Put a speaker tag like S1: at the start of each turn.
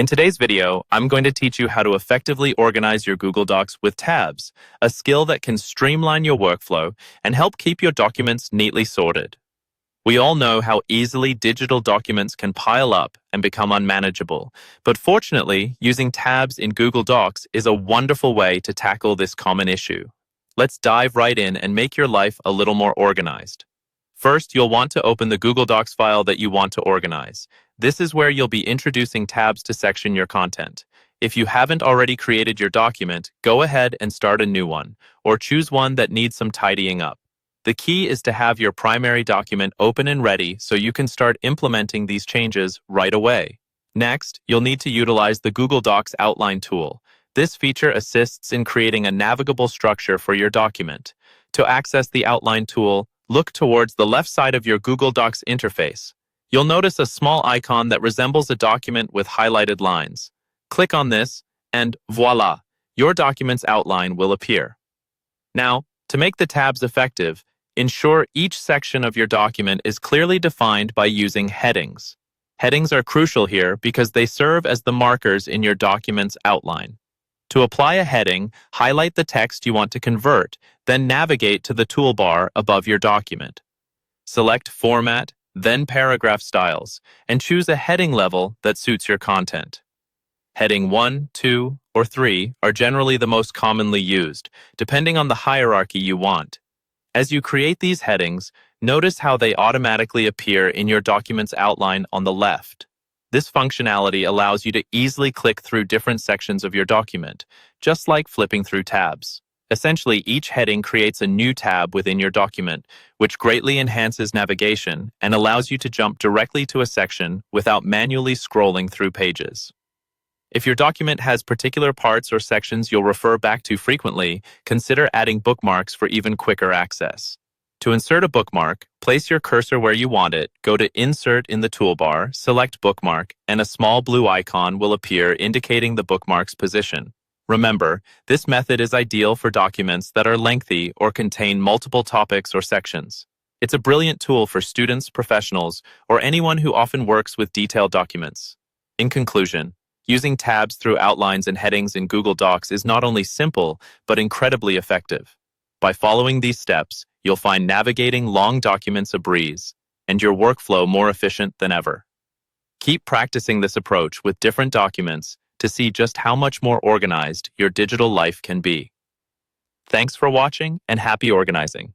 S1: In today's video, I'm going to teach you how to effectively organize your Google Docs with tabs, a skill that can streamline your workflow and help keep your documents neatly sorted. We all know how easily digital documents can pile up and become unmanageable, but fortunately, using tabs in Google Docs is a wonderful way to tackle this common issue. Let's dive right in and make your life a little more organized. First, you'll want to open the Google Docs file that you want to organize. This is where you'll be introducing tabs to section your content. If you haven't already created your document, go ahead and start a new one, or choose one that needs some tidying up. The key is to have your primary document open and ready so you can start implementing these changes right away. Next, you'll need to utilize the Google Docs Outline tool. This feature assists in creating a navigable structure for your document. To access the Outline tool, look towards the left side of your Google Docs interface. You'll notice a small icon that resembles a document with highlighted lines. Click on this, and voila, your document's outline will appear. Now, to make the tabs effective, ensure each section of your document is clearly defined by using headings. Headings are crucial here because they serve as the markers in your document's outline. To apply a heading, highlight the text you want to convert, then navigate to the toolbar above your document. Select Format, then Paragraph Styles, and choose a heading level that suits your content. Heading 1, 2, or 3 are generally the most commonly used, depending on the hierarchy you want. As you create these headings, notice how they automatically appear in your document's outline on the left. This functionality allows you to easily click through different sections of your document, just like flipping through tabs. Essentially, each heading creates a new tab within your document, which greatly enhances navigation and allows you to jump directly to a section without manually scrolling through pages. If your document has particular parts or sections you'll refer back to frequently, consider adding bookmarks for even quicker access. To insert a bookmark, place your cursor where you want it, go to Insert in the toolbar, select Bookmark, and a small blue icon will appear indicating the bookmark's position. Remember, this method is ideal for documents that are lengthy or contain multiple topics or sections. It's a brilliant tool for students, professionals, or anyone who often works with detailed documents. In conclusion, using tabs through outlines and headings in Google Docs is not only simple, but incredibly effective. By following these steps, you'll find navigating long documents a breeze, and your workflow more efficient than ever. Keep practicing this approach with different documents to see just how much more organized your digital life can be. Thanks for watching and happy organizing.